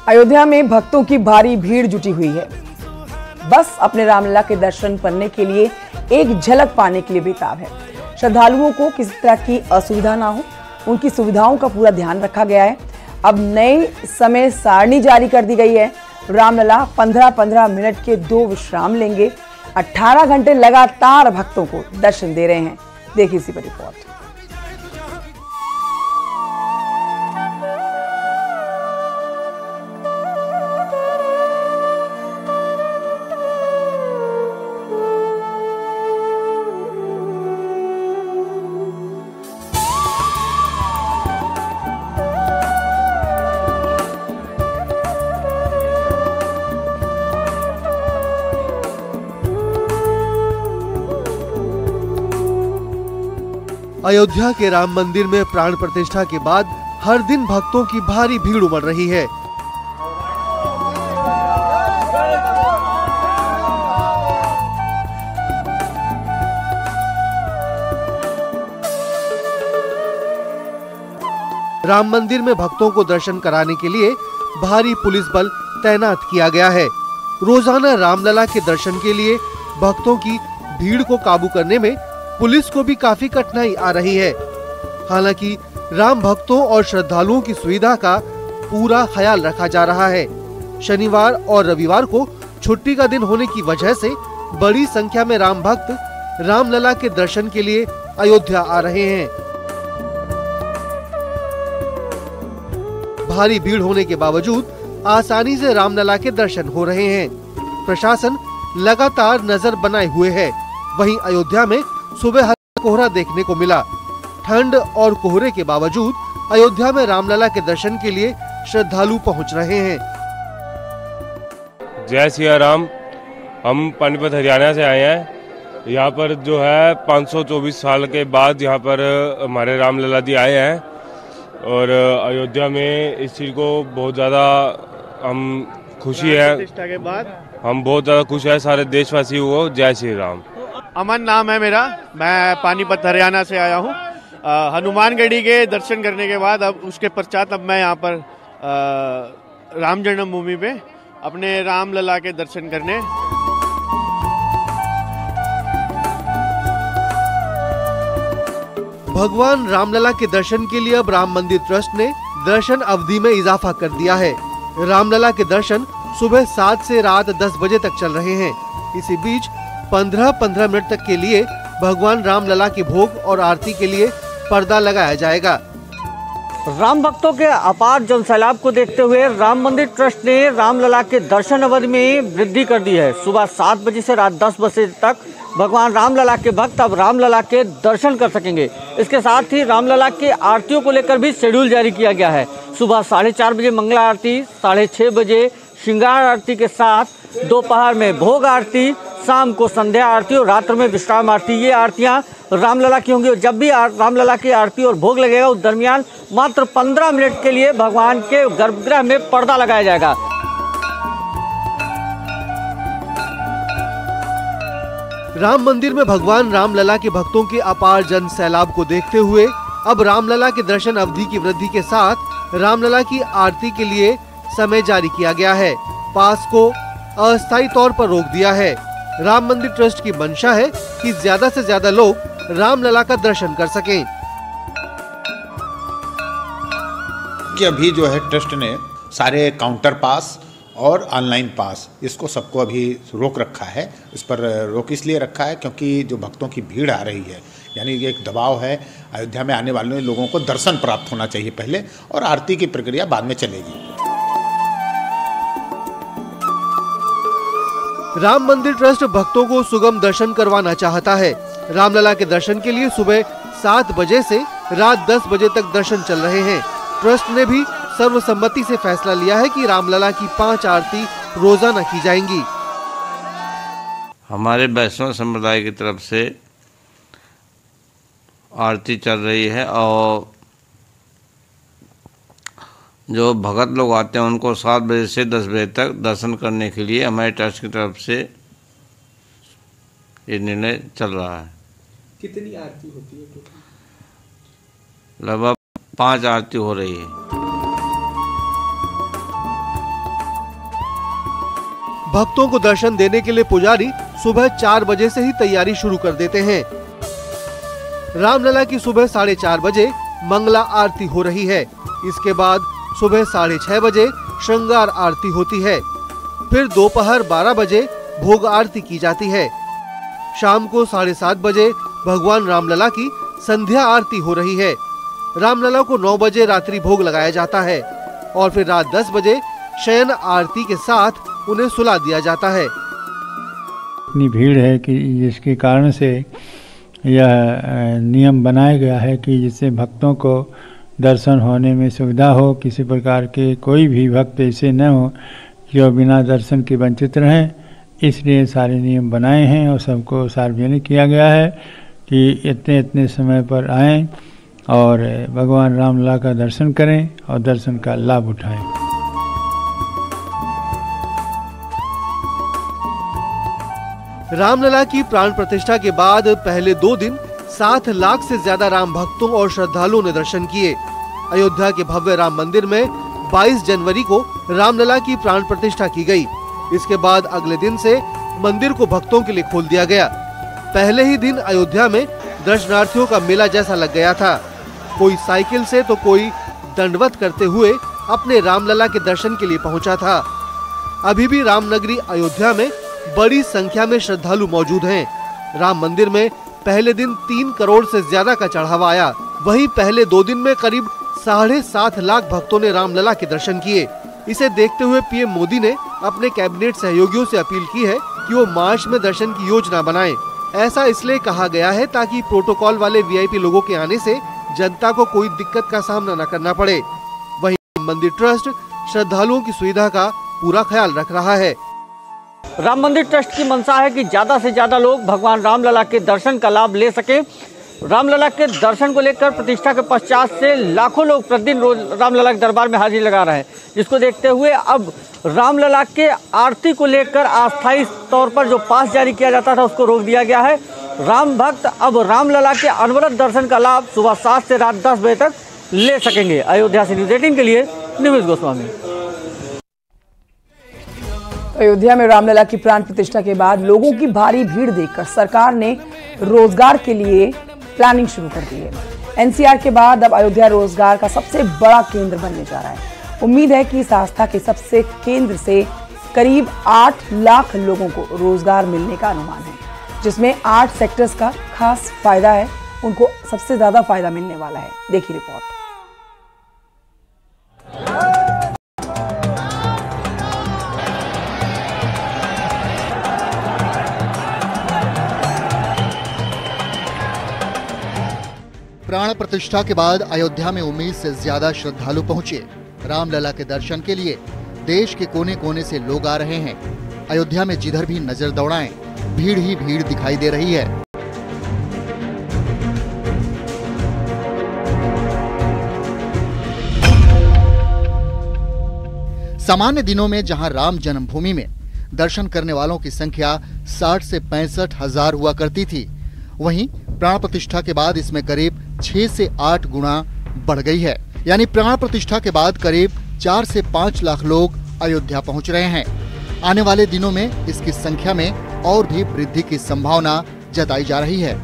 अयोध्या में भक्तों की भारी भीड़ जुटी हुई है। बस अपने रामलला के दर्शन करने के लिए, एक झलक पाने के लिए बेताब है। श्रद्धालुओं को किसी तरह की असुविधा ना हो, उनकी सुविधाओं का पूरा ध्यान रखा गया है। अब नई समय सारणी जारी कर दी गई है। रामलला 15-15 मिनट के 2 विश्राम लेंगे। 18 घंटे लगातार भक्तों को दर्शन दे रहे हैं। देखिए इसी पर रिपोर्ट। अयोध्या के राम मंदिर में प्राण प्रतिष्ठा के बाद हर दिन भक्तों की भारी भीड़ उमड़ रही है। राम मंदिर में भक्तों को दर्शन कराने के लिए भारी पुलिस बल तैनात किया गया है। रोजाना रामलला के दर्शन के लिए भक्तों की भीड़ को काबू करने में पुलिस को भी काफी कठिनाई आ रही है। हालांकि राम भक्तों और श्रद्धालुओं की सुविधा का पूरा ख्याल रखा जा रहा है। शनिवार और रविवार को छुट्टी का दिन होने की वजह से बड़ी संख्या में राम भक्त रामलला के दर्शन के लिए अयोध्या आ रहे हैं। भारी भीड़ होने के बावजूद आसानी से रामलला के दर्शन हो रहे हैं। प्रशासन लगातार नजर बनाए हुए है। वहीं अयोध्या में सुबह हल्का कोहरा देखने को मिला। ठंड और कोहरे के बावजूद अयोध्या में रामलला के दर्शन के लिए श्रद्धालु पहुंच रहे हैं। जय सिया राम। हम पानीपत हरियाणा से आए हैं। यहाँ पर जो है 524 साल के बाद यहाँ पर हमारे रामलला जी आए हैं और अयोध्या में इस चीज को बहुत ज्यादा हम खुशी है। प्रतिष्ठा के बाद हम बहुत ज्यादा खुश है सारे देशवासियों को। जय श्री राम। अमन नाम है मेरा। मैं पानीपत हरियाणा से आया हूँ। हनुमानगढ़ी के दर्शन करने के बाद अब उसके पश्चात अब मैं यहाँ पर राम जन्मभूमि पे अपने रामलला के दर्शन करने। भगवान रामलला के दर्शन के लिए अब राम मंदिर ट्रस्ट ने दर्शन अवधि में इजाफा कर दिया है। रामलला के दर्शन सुबह 7 से रात 10 बजे तक चल रहे हैं। इसी बीच 15-15 मिनट तक के लिए भगवान रामलला के भोग और आरती के लिए पर्दा लगाया जाएगा। राम भक्तों के अपार जनसैलाब को देखते हुए राम मंदिर ट्रस्ट ने रामलला के दर्शन अवधि में वृद्धि कर दी है। सुबह 7 बजे से रात 10 बजे तक भगवान रामलला के भक्त अब रामलला के दर्शन कर सकेंगे। इसके साथ ही रामलला के आरतियों को लेकर भी शेड्यूल जारी किया गया है। सुबह 4:30 बजे मंगला आरती, 6:30 बजे श्रृंगार आरती के साथ दोपहर में भोग आरती, शाम को संध्या आरती और रात्र में विश्राम आरती। ये आरतियां रामलला की होंगी और जब भी रामलला की आरती और भोग लगेगा उस दरमियान मात्र 15 मिनट के लिए भगवान के गर्भगृह में पर्दा लगाया जाएगा। राम मंदिर में भगवान रामलला के भक्तों के अपार जन सैलाब को देखते हुए अब रामलला के दर्शन अवधि की वृद्धि के साथ रामलला की आरती के लिए समय जारी किया गया है। पास को अस्थायी तौर पर रोक दिया है। राम मंदिर ट्रस्ट की मंशा है कि ज्यादा से ज्यादा लोग रामलला का दर्शन कर सकें। कि अभी जो है ट्रस्ट ने सारे काउंटर पास और ऑनलाइन पास इसको सबको अभी रोक रखा है। इस पर रोक इसलिए रखा है क्योंकि जो भक्तों की भीड़ आ रही है, यानी ये एक दबाव है। अयोध्या में आने वाले लोगों को दर्शन प्राप्त होना चाहिए पहले और आरती की प्रक्रिया बाद में चलेगी। राम मंदिर ट्रस्ट भक्तों को सुगम दर्शन करवाना चाहता है। रामलला के दर्शन के लिए सुबह 7 बजे से रात 10 बजे तक दर्शन चल रहे हैं। ट्रस्ट ने भी सर्वसम्मति से फैसला लिया है कि रामलला की 5 आरती रोजाना की जाएंगी। हमारे वैष्णव संप्रदाय की तरफ से आरती चल रही है और जो भगत लोग आते हैं उनको 7 बजे से 10 बजे तक दर्शन करने के लिए हमारे ट्रस्ट की तरफ से ये निर्णय चल रहा है। कितनी आरती होती है? लगभग 5 आरती हो रही है। भक्तों को दर्शन देने के लिए पुजारी सुबह 4 बजे से ही तैयारी शुरू कर देते हैं। रामलला की सुबह 4:30 बजे मंगला आरती हो रही है। इसके बाद सुबह 6:30 बजे श्रृंगार आरती होती है। फिर दोपहर 12 बजे भोग आरती की जाती है। शाम को 7:30 बजे भगवान रामलला की संध्या आरती हो रही है। रामलला को 9 बजे रात्रि भोग लगाया जाता है और फिर रात 10 बजे शयन आरती के साथ उन्हें सुला दिया जाता है। इतनी भीड़ है कि जिसके कारण से यह नियम बनाया गया है कि जिससे भक्तों को दर्शन होने में सुविधा हो, किसी प्रकार के कोई भी भक्त ऐसे न हो जो बिना दर्शन के वंचित रहें। इसलिए सारे नियम बनाए हैं और सबको सार्वजनिक किया गया है कि इतने इतने समय पर आएं और भगवान रामलला का दर्शन करें और दर्शन का लाभ उठाएं। रामलला की प्राण प्रतिष्ठा के बाद पहले 2 दिन 7 लाख से ज्यादा राम भक्तों और श्रद्धालुओं ने दर्शन किए। अयोध्या के भव्य राम मंदिर में 22 जनवरी को रामलला की प्राण प्रतिष्ठा की गई। इसके बाद अगले दिन से मंदिर को भक्तों के लिए खोल दिया गया। पहले ही दिन अयोध्या में दर्शनार्थियों का मेला जैसा लग गया था। कोई साइकिल से तो कोई दंडवत करते हुए अपने रामलला के दर्शन के लिए पहुंचा था। अभी भी रामनगरी अयोध्या में बड़ी संख्या में श्रद्धालु मौजूद हैं। राम मंदिर में पहले दिन 3 करोड़ से ज्यादा का चढ़ावा आया। वहीं पहले 2 दिन में करीब 7.5 लाख भक्तों ने रामलला के दर्शन किए। इसे देखते हुए पीएम मोदी ने अपने कैबिनेट सहयोगियों से अपील की है कि वो मार्च में दर्शन की योजना बनाएं। ऐसा इसलिए कहा गया है ताकि प्रोटोकॉल वाले वीआईपी लोगों के आने से जनता को कोई दिक्कत का सामना न करना पड़े। वहीं मंदिर ट्रस्ट श्रद्धालुओं की सुविधा का पूरा ख्याल रख रहा है। राम मंदिर ट्रस्ट की मंशा है कि ज़्यादा से ज़्यादा लोग भगवान रामलला के दर्शन का लाभ ले सकें। रामलला के दर्शन को लेकर प्रतिष्ठा के पश्चात से लाखों लोग प्रतिदिन रोज रामलला के दरबार में हाजिरी लगा रहे हैं, जिसको देखते हुए अब रामलला के आरती को लेकर अस्थायी तौर पर जो पास जारी किया जाता था उसको रोक दिया गया है। राम भक्त अब रामलला के अनवरत दर्शन का लाभ सुबह 7 से रात 10 बजे तक ले सकेंगे। अयोध्या से न्यूज़ 18 के लिए निमिष गोस्वामी। अयोध्या में रामलला की प्राण प्रतिष्ठा के बाद लोगों की भारी भीड़ देखकर सरकार ने रोजगार के लिए प्लानिंग शुरू कर दी है। एनसीआर के बाद अब अयोध्या रोजगार का सबसे बड़ा केंद्र बनने जा रहा है। उम्मीद है कि इस आस्था के सबसे केंद्र से करीब 8 लाख लोगों को रोजगार मिलने का अनुमान है, जिसमें 8 सेक्टर्स का खास फायदा है, उनको सबसे ज्यादा फायदा मिलने वाला है। देखिए रिपोर्ट। प्राण प्रतिष्ठा के बाद अयोध्या में उम्मीद से ज्यादा श्रद्धालु पहुंचे। रामलला के दर्शन के लिए देश के कोने कोने से लोग आ रहे हैं। अयोध्या में जिधर भी नजर दौड़ाएं, भीड़ ही भीड़ दिखाई दे रही है। सामान्य दिनों में जहां राम जन्मभूमि में दर्शन करने वालों की संख्या 60 से 65 हजार हुआ करती थी, वहीं प्राण प्रतिष्ठा के बाद इसमें करीब 6 से 8 गुना बढ़ गई है। यानी प्राण प्रतिष्ठा के बाद करीब 4 से 5 लाख लोग अयोध्या पहुंच रहे हैं। आने वाले दिनों में इसकी संख्या में और भी वृद्धि की संभावना जताई जा रही है।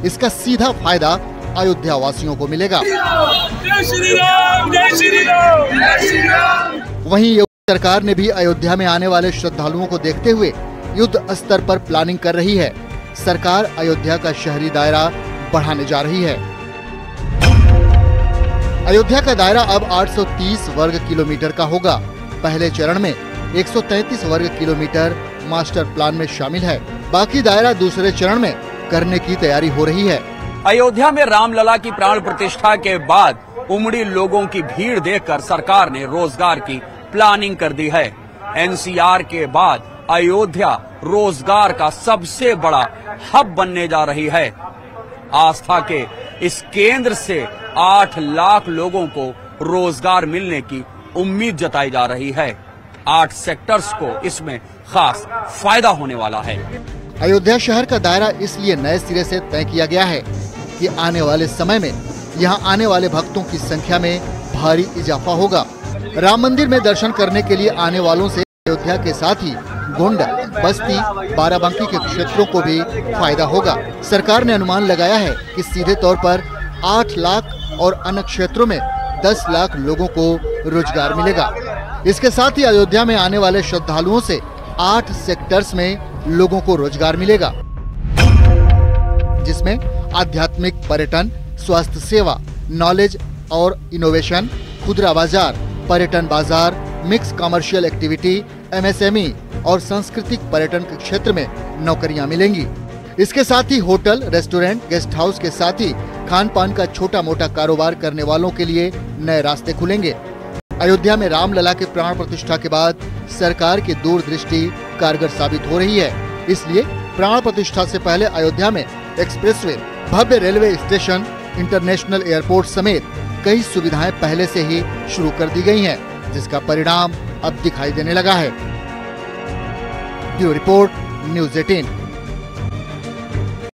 इसका सीधा फायदा अयोध्या वासियों को मिलेगा। जय श्री राम, जय श्री राम, जय श्री राम। वहीं योगी सरकार ने भी अयोध्या में आने वाले श्रद्धालुओं को देखते हुए युद्ध स्तर पर प्लानिंग कर रही है। सरकार अयोध्या का शहरी दायरा बढ़ाने जा रही है। अयोध्या का दायरा अब 830 वर्ग किलोमीटर का होगा। पहले चरण में 133 वर्ग किलोमीटर मास्टर प्लान में शामिल है। बाकी दायरा दूसरे चरण में करने की तैयारी हो रही है। अयोध्या में रामलला की प्राण प्रतिष्ठा के बाद उमड़ी लोगों की भीड़ देखकर सरकार ने रोजगार की प्लानिंग कर दी है। एनसीआर के बाद अयोध्या रोजगार का सबसे बड़ा हब बनने जा रही है। आस्था के इस केंद्र से 8 लाख लोगों को रोजगार मिलने की उम्मीद जताई जा रही है। 8 सेक्टर्स को इसमें खास फायदा होने वाला है। अयोध्या शहर का दायरा इसलिए नए सिरे से तय किया गया है कि आने वाले समय में यहाँ आने वाले भक्तों की संख्या में भारी इजाफा होगा। राम मंदिर में दर्शन करने के लिए आने वालों से अयोध्या के साथ ही गोंडा, बस्ती, बाराबंकी के क्षेत्रों को भी फायदा होगा। सरकार ने अनुमान लगाया है कि सीधे तौर पर 8 लाख और अन्य क्षेत्रों में 10 लाख लोगों को रोजगार मिलेगा। इसके साथ ही अयोध्या में आने वाले श्रद्धालुओं से 8 सेक्टर्स में लोगों को रोजगार मिलेगा, जिसमें आध्यात्मिक, पर्यटन, स्वास्थ्य सेवा, नॉलेज और इनोवेशन, खुदरा बाजार, पर्यटन बाजार, मिक्स कमर्शियल एक्टिविटी, MSME और सांस्कृतिक पर्यटन के क्षेत्र में नौकरियां मिलेंगी। इसके साथ ही होटल, रेस्टोरेंट, गेस्ट हाउस के साथ ही खान पान का छोटा मोटा कारोबार करने वालों के लिए नए रास्ते खुलेंगे। अयोध्या में रामलला के प्राण प्रतिष्ठा के बाद सरकार की दूरदृष्टि कारगर साबित हो रही है। इसलिए प्राण प्रतिष्ठा से पहले अयोध्या में एक्सप्रेसवे, भव्य रेलवे स्टेशन, इंटरनेशनल एयरपोर्ट समेत कई सुविधाएं पहले से ही शुरू कर दी गई हैं, जिसका परिणाम अब दिखाई देने लगा है। Bureau report, news 18।